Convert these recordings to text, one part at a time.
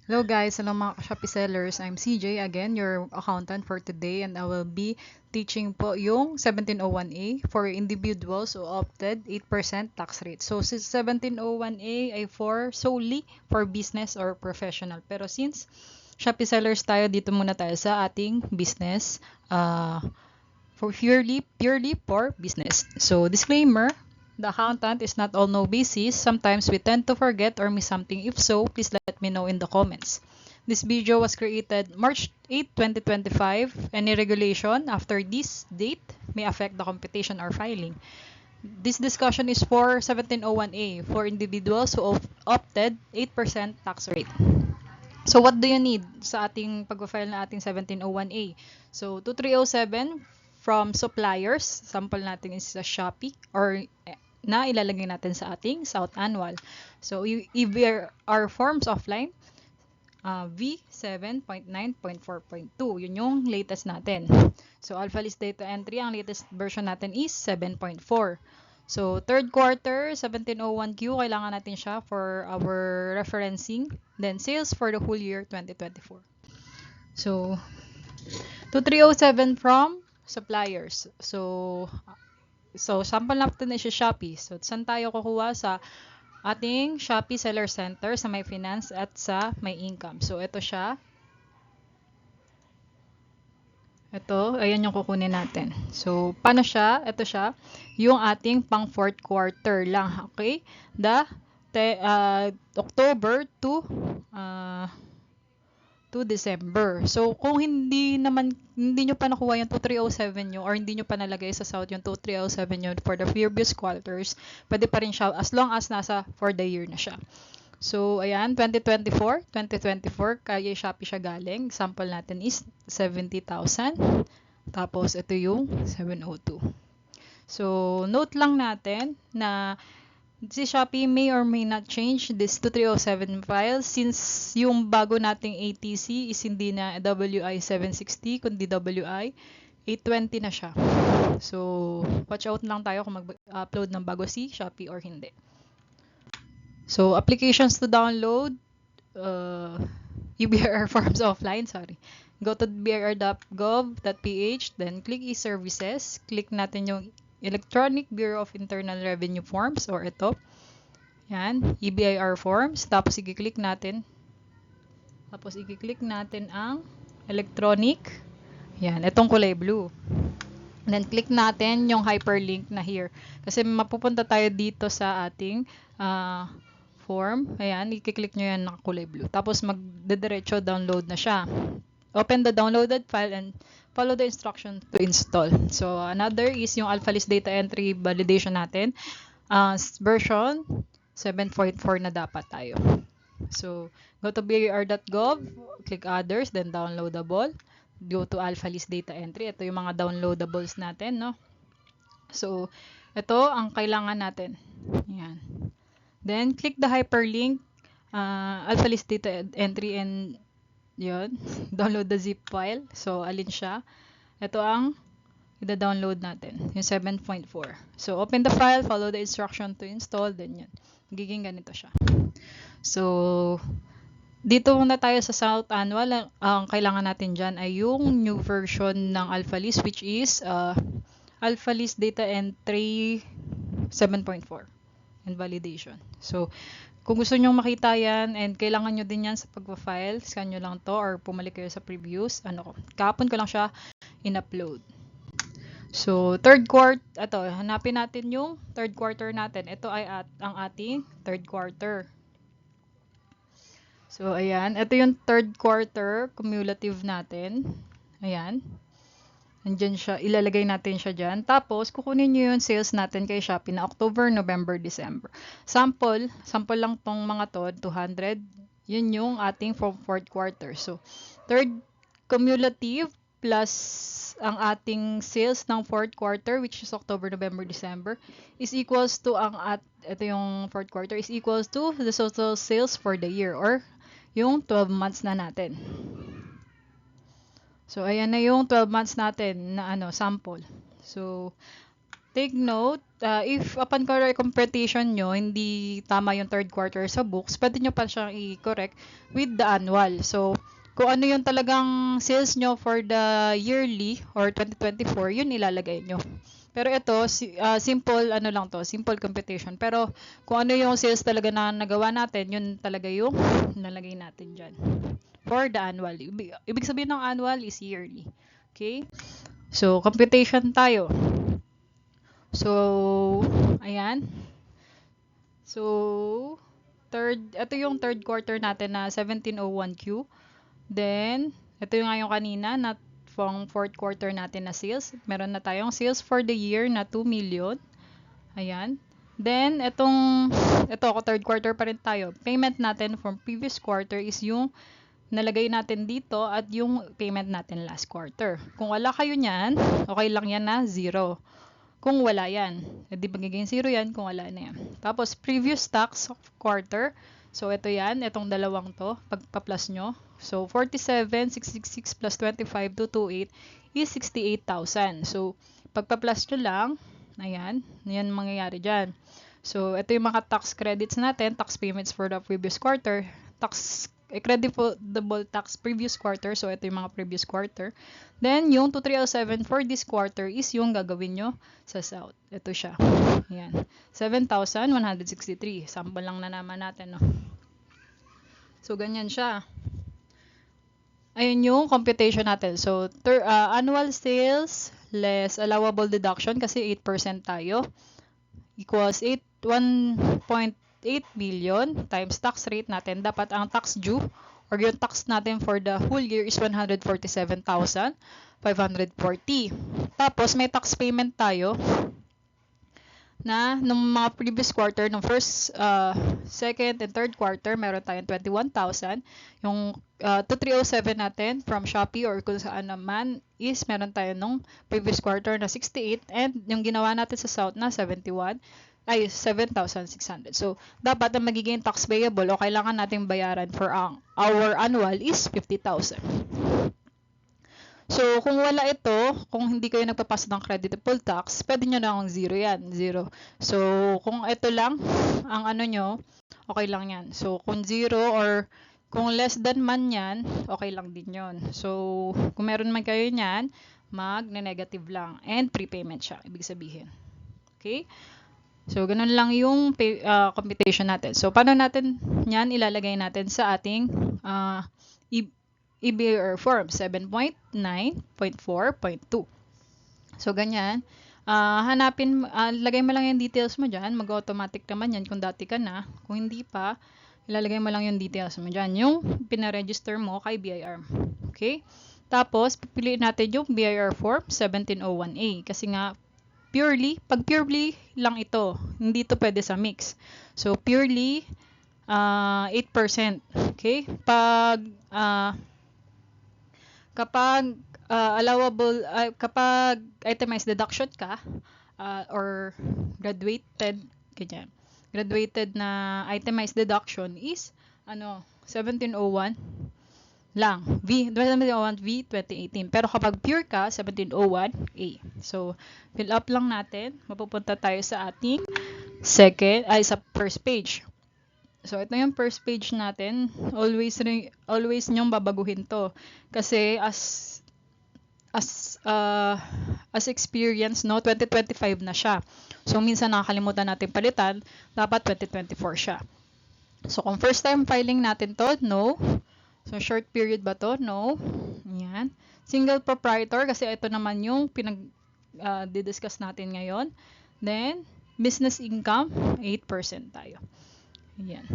Hello guys, hello mga Shopee sellers. I'm CJ again, your accountant for today, and I will be teaching po yung 1701A for individuals who opted 8% tax rate. So 1701A ay solely for business or professional. Pero since Shopee sellers tayo, dito muna tayo sa ating business for purely for business. So disclaimer, the accountant is not all know basis. Sometimes we tend to forget or miss something. If so, please let me know in the comments. This video was created March 8, 2025. Any regulation after this date may affect the computation or filing. This discussion is for 1701A for individuals who opted 8% tax rate. So what do you need sa ating pag-file na ating 1701A? So 2307 from suppliers, sample natin is sa Shopee or na ilalagay natin sa ating South Annual. So EBR forms offline, V7.9.4.2. Yun yung latest natin. So Alpha List Data Entry, ang latest version natin is 7.4. So third quarter, 1701Q, kailangan natin siya for our referencing. Then sales for the whole year 2024. So 2307 from suppliers. So sample natin na siya Shopee. So saan tayo kukuha? Sa ating Shopee Seller Center, sa My Finance at sa My Income. So ito siya. Ito, ayan yung kukunin natin. So, paano siya? Ito siya, yung ating pang fourth quarter lang, okay? October uh, to December. So, kung hindi nyo pa nakuha yung 2307 nyo or hindi nyo pa nalagay sa South yung 2307 nyo for the previous quarters, pwede pa rin siya as long as nasa for the year na siya. So, ayan, 2024, kaya Shopee siya galing. Sample natin is 70,000. Tapos, ito yung 702. So, note lang natin na si Shopee may or may not change this 2307 file since yung bago nating ATC is hindi na WI 760 kundi WI 820 na siya. So, watch out lang tayo kung mag-upload ng bago si Shopee or hindi. So, applications to download, EBRR forms offline, sorry. Go to brr.gov.ph, then click e-services. Click natin yung Electronic Bureau of Internal Revenue Forms or ito. Yan, EBIR forms. Tapos i-click natin. Ang electronic. Yan, itong kulay blue. And then click natin yung hyperlink na here. Kasi mapupunta tayo dito sa ating form. Ayan, i-click nyo yan ng kulay blue. Tapos magdediretso download na siya. Open the downloaded file and follow the instruction to install. So, another is yung AlphaList data entry validation natin. Version 7.4 na dapat tayo. So, go to bir.gov, click others, then downloadable. Go to AlphaList data entry. Ito yung mga downloadables natin, no? So, ito ang kailangan natin. Ayan. Then, click the hyperlink, AlphaList data entry, and yun, download the zip file. So, alin siya? Ito ang i-download natin, yung 7.4. So, open the file, follow the instruction to install, then yun. Magiging ganito siya. So, dito muna tayo sa South Annual. Ang kailangan natin dyan ay yung new version ng AlphaList, which is AlphaList Data Entry 7.4 and validation. So, kung gusto nyo makita yan and kailangan nyo din yan sa pagpa-file, scan nyo lang to or pumalik kayo sa previews. Kahapon ko lang siya in-upload. So, hanapin natin yung third quarter natin. Ito ay ang ating third quarter. So, ayan. Ito yung third quarter cumulative natin. Ayan. Andyan siya. Ilalagay natin siya dyan. Tapos, kukunin nyo yung sales natin kay Shopee na October, November, December. Sample lang tong mga to, 200. Yun yung ating fourth quarter. So, third cumulative plus ang ating sales ng fourth quarter, which is October, November, December, is equals to ito yung fourth quarter, is equals to the total sales for the year or yung 12 months na natin. So, ayan na yung 12 months natin na sample. So, take note, if upon correct computation nyo, hindi tama yung third quarter sa books, pwede nyo pa siyang i-correct with the annual. So, kung ano yung talagang sales nyo for the yearly or 2024, yun ilalagay nyo. Pero ito, simple ano lang to, simple computation. Pero kung ano yung sales talaga na nagawa natin, yun talaga yung nalagay natin dyan. For the annual. Ibig sabihin ng annual is yearly. Okay? So, computation tayo. So, ayan. So, ito yung third quarter natin na 1701Q. Then, ito yung ngayong kanina na fourth quarter natin na sales. Meron na tayong sales for the year na 2 million. Ayan. Then, ito third quarter pa rin tayo. Payment natin from previous quarter is yung nalagay natin dito at yung payment natin last quarter. Kung wala kayo niyan, okay lang yan na 0. Kung wala yan, edi magiging 0 yan kung wala na yan. Tapos, previous tax of quarter. So, ito yan. Itong dalawang to. Pagpa-plus nyo. So, 47,666 plus 25,228 is 68,000. So, pagpa-plus nyo lang, ayan, yan mangyayari dyan. So, ito yung mga tax credits natin, tax payments for the previous quarter, creditable tax previous quarter. So, ito yung mga previous quarter. Then, yung 2307 for this quarter is yung gagawin nyo sa South. Ito siya. Ayan. 7,163. Sample lang na naman natin, no? So, ganyan siya. Ayun yung computation natin. So, annual sales less allowable deduction kasi 8% tayo equals 1.8 million times tax rate natin. Dapat ang tax due or yung tax natin for the whole year is 147,540. Tapos may tax payment tayo na nung mga previous quarter, nung first, second, and third quarter, meron tayong 21,000. Yung 2307 natin from Shopee or kung saan naman is meron tayo nung previous quarter na 68 and yung ginawa natin sa South na 7,600. So, dapat ang magiging tax payable o kailangan nating bayaran for our annual is 50,000. So, kung wala ito, kung hindi kayo nagpapasa ng creditable tax, pwede nyo na akong 0 yan. 0. So, kung ito lang, ang ano nyo, okay lang yan. So, kung 0 or kung less than man yan, okay lang din yon. So, kung meron man kayo yan, mag-negative lang. And prepayment siya, ibig sabihin. Okay? So, ganun lang yung computation natin. So, paano natin yan ilalagay natin sa ating EBR form 7.9.4.2. So, ganyan. Lagay mo lang yung details mo dyan. Mag-automatic naman yan kung dati ka na. Kung hindi pa, ilalagay mo lang yung details mo dyan. Yung pinaregister mo kay BIR. Okay? Tapos, pipiliin natin yung BIR form 1701A. Kasi nga, pag purely lang ito, hindi ito pwede sa mix. So, purely 8%. Okay? Kapag allowable, kapag itemized deduction ka, or graduated na itemized deduction is, 1701 lang. 1701 V 2018. Pero kapag pure ka, 1701A. So, fill up lang natin. Mapupunta tayo sa ating sa first page. So, ito yung first page natin. Always nyong babaguhin to. Kasi as experience, 2025 na siya. So, minsan nakakalimutan natin palitan. Dapat 2024 siya. So, kung first time filing natin to, no. So, short period ba to? No. Yan. Single proprietor, kasi ito naman yung didiscuss natin ngayon. Then, business income, 8% tayo. Ayan.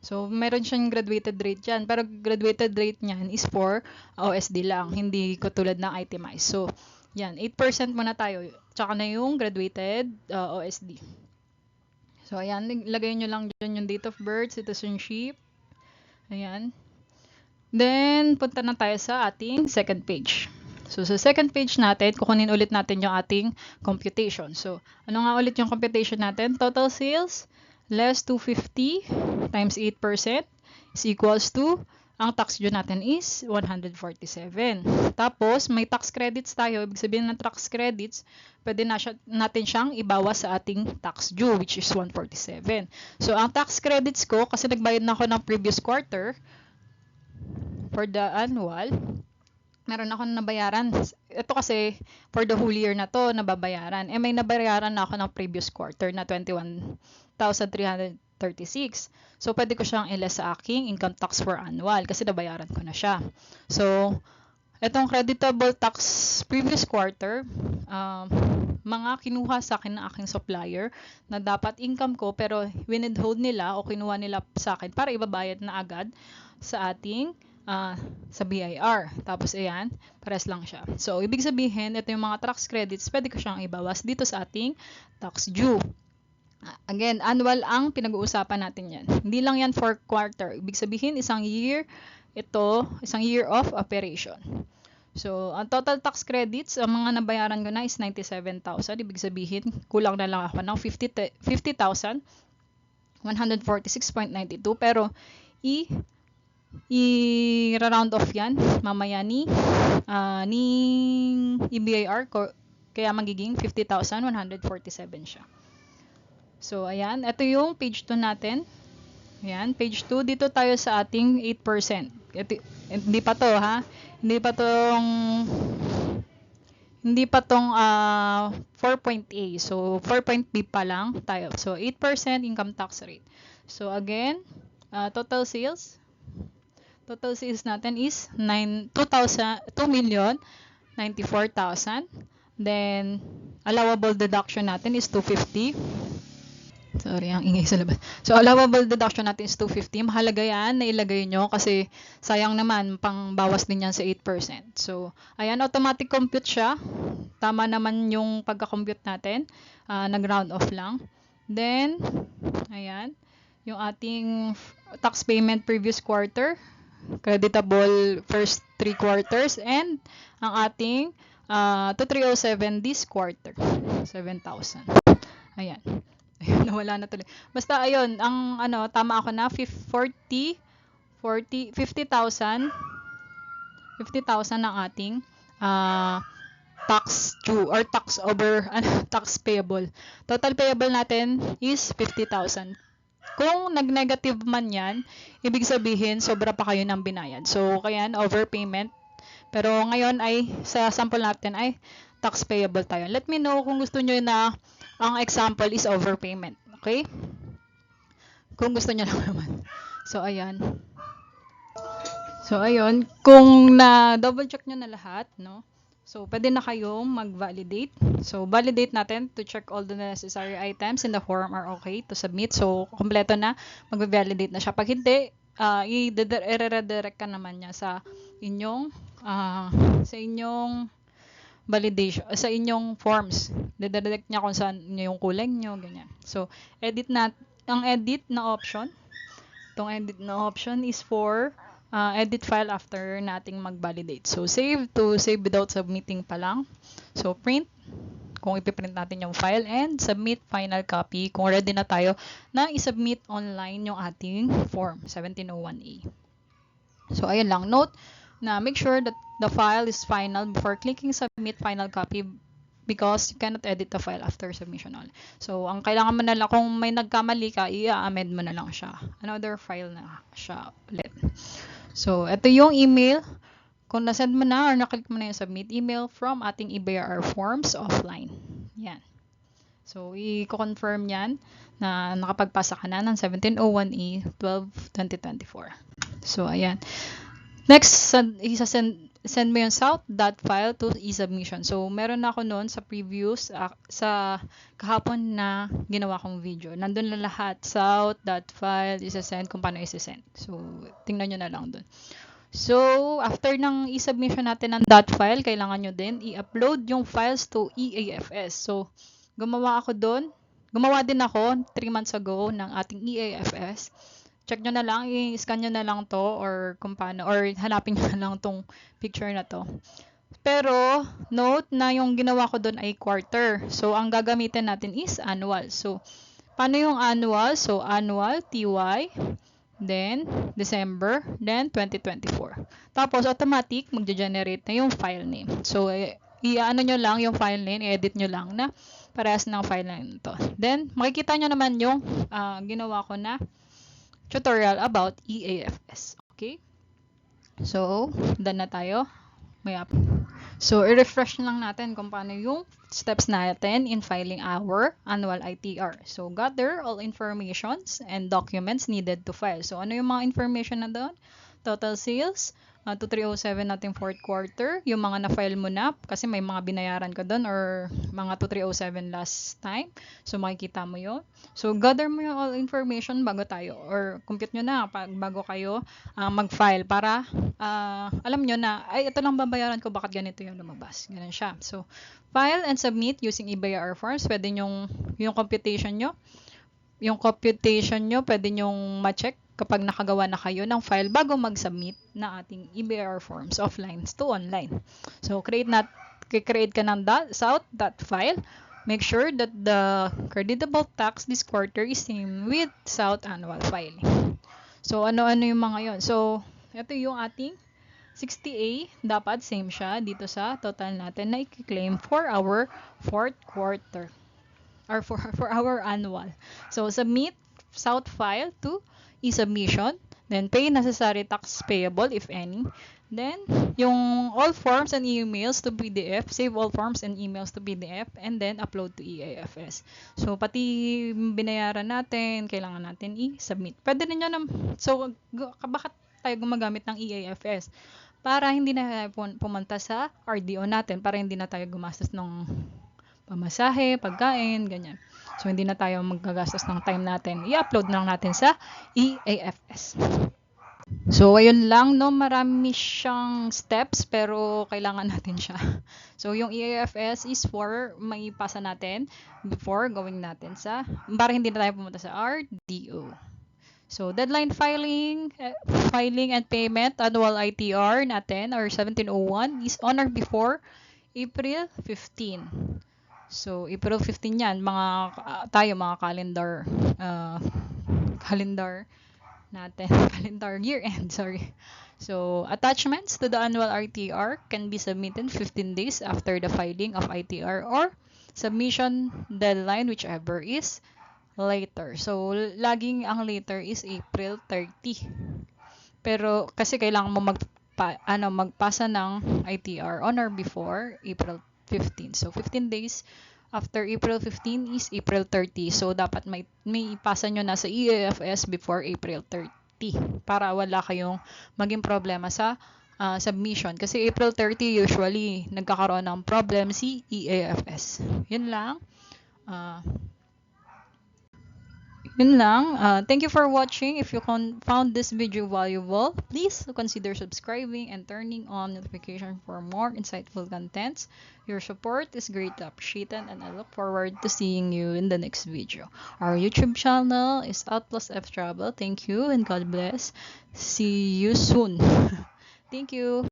So, meron siyang graduated rate dyan. Pero graduated rate niyan is for OSD lang. Hindi ko tulad ng itemized. So, yan. 8% muna tayo. Tsaka na yung graduated OSD. So, ayan. Lagay nyo lang dyan yung date of birth, citizenship. Ayan. Then, punta na tayo sa ating second page. So, sa second page natin, kukunin ulit natin yung ating computation. So, ano nga ulit yung computation natin? Total sales less 250 times 8% is equals to ang tax due natin is 147. Tapos, may tax credits tayo. Ibig sabihin ng tax credits, pwede natin siyang ibawas sa ating tax due, which is 147. So, ang tax credits ko, kasi nagbayad na ako ng previous quarter, for the annual, meron ako nabayaran. Ito kasi, for the whole year na to, nababayaran. May nabayaran na ako ng previous quarter na 21,336. So, pwede ko siyang iles sa aking income tax for annual kasi nabayaran ko na siya. So, itong creditable tax previous quarter, mga kinuha sa akin ng aking supplier na dapat income ko pero winithhold nila o kinuha nila sa akin para ibabayad na agad sa ating sa BIR. Tapos, ayan, pares lang siya. So, ibig sabihin, ito yung mga tax credits, pwede ko siyang ibawas dito sa ating tax due. Again, annual ang pinag-uusapan natin yan. Hindi lang yan for quarter. Ibig sabihin, isang year of operation. So, ang total tax credits, ang mga nabayaran ko na is 97,000. Ibig sabihin, kulang na lang ako ng 50,146.92. Pero, i-round off yan mamaya ni BIR ko, kaya magiging 50,147 siya. So, ayan. Ito yung page 2 natin. Ayan, page 2. Dito tayo sa ating 8%. Hindi pa to, ha? Hindi pa tong 4.A. So, 4.B pa lang tayo. So, 8% income tax rate. So, again, total sales. Total sales natin is 2,094,000. Then, allowable deduction natin is 250. Sorry, ang ingay sa labas. So, allowable deduction natin is 250. Mahalaga yan na ilagay nyo kasi sayang naman, pang bawas din yan sa 8%. So, ayan, automatic compute siya. Tama naman yung pagka-compute natin. Nag-round off lang. Then, ayan, yung ating tax payment previous quarter, creditable first 3 quarters, and ang ating 2307 this quarter, 7,000. Ayan. Ayun, nawala na tuloy. Basta, ayun, ang tama ako na 50,000 ang ating tax due or tax over tax payable. Total payable natin is 50,000. Kung nag-negative man yan, ibig sabihin sobra pa kayo ng binayad. So, kaya overpayment. Pero ngayon ay sa sample natin ay tax payable tayo. Let me know kung gusto nyo na ang example is overpayment. Okay? Kung gusto nyo lang naman. So, ayan. So, ayun. Kung na-double check nyo na lahat, no? So, pwede na kayong mag-validate. So, validate natin to check all the necessary items in the form are okay to submit. So, kompleto na. Mag-validate na siya. Pag hindi, i-redirect ka naman niya sa inyong validation, sa inyong forms. Didirect niya kung saan yung kulay nyo, ganyan. So, ang edit na option, itong edit na option is for edit file after nating mag-validate. So, save without submitting pa lang. So, print, kung ipiprint natin yung file, and submit final copy kung ready na tayo na isubmit online yung ating form, 1701A. So, ayun lang. Note na make sure that the file is final before clicking submit final copy because you cannot edit the file after submission only. So, ang kailangan mo na lang, kung may nagkamali ka, i-amend mo na lang siya. Another file na siya ulit. So, ito yung email. Kung nasend mo na or naklik mo na yung submit email from ating EBIR forms offline. Yan. So, i-confirm yan na nakapagpasa ka na ng 1701E 12/2024. So, ayan. Next, send mo yung south.file to e-submission. So, meron na ako noon sa previous, sa kahapon na ginawa kong video. Nandun na lahat, south.file, isa-send, kung paano isa-send. So, tingnan nyo na lang dun. So, after ng e-submission natin ng .file, kailangan nyo din i-upload yung files to EAFS. So, gumawa din ako 3 months ago ng ating EAFS. Check nyo na lang, i-scan nyo na lang to or kung paano, or hanapin nyo na lang tong picture na to. Pero, note na yung ginawa ko doon ay quarter. So, ang gagamitin natin is annual. So, paano yung annual? So, annual, TY, then December, then 2024. Tapos automatic magge-generate na yung file name. So i-ano nyo lang yung file name, i-edit nyo lang na parehas ng file name to. Then makikita nyo naman yung ginawa ko na tutorial about EAFS. Okay? So, done na tayo. May app. So, i-refresh lang natin kung paano yung steps natin in filing our annual ITR. So, gather all informations and documents needed to file. So, ano yung mga information na doon? Total sales, 2307 natin fourth quarter, yung mga na-file mo na kasi may mga binayaran ka doon or mga 2307 last time. So, makikita mo yun. So, gather mo yung all information bago tayo or compute nyo na bago kayo mag-file para alam nyo na, ay, ito lang babayaran ko, bakit ganito yung lumabas. Ganun siya. So, file and submit using eBayar forms. Pwede yung computation nyo, pwede nyong ma-check kapag nakagawa na kayo ng file bago mag-submit na ating EBR forms offline to online. So, create ka ng south.file. Make sure that the creditable tax this quarter is same with south annual filing. So, ano-ano yung mga yon. So, ito yung ating 60A. Dapat same siya dito sa total natin na i-claim for our fourth quarter or for our annual. So, submit south file to e-submission. Then, pay necessary tax payable, if any. Then, yung all forms and emails to PDF, save all forms and emails to PDF, and then upload to EAFS. So, pati binayaran natin, kailangan natin i-submit. Pwede ninyo bakit tayo gumagamit ng EAFS? Para hindi na pumunta sa RDO natin, para hindi na tayo gumastos ng pamasahe, pagkain, ganyan. So, hindi na tayo magagastos ng time natin. I-upload lang natin sa EAFS. So, ayun lang, no? Marami siyang steps, pero kailangan natin siya. So, yung EAFS is for maipasa natin before going natin para hindi na tayo pumunta sa RDO. So, deadline filing and payment, annual ITR natin, or 1701, is on or before April 15. So, April 15 yan, mga calendar natin, calendar year end, sorry. So, attachments to the annual ITR can be submitted 15 days after the filing of ITR or submission deadline, whichever is later. So, laging ang later is April 30. Pero, kasi kailangan mo magpasa ng ITR on or before April 15. So, 15 days after April 15 is April 30. So, dapat may ipasa nyo na sa EAFS before April 30 para wala kayong maging problema sa submission. Kasi April 30 usually nagkakaroon ng problem si EAFS. Yun lang. Thank you for watching. If you found this video valuable, please consider subscribing and turning on notification for more insightful contents. Your support is greatly appreciated and I look forward to seeing you in the next video. Our YouTube channel is Out+F Travel. Thank you and God bless. See you soon. Thank you.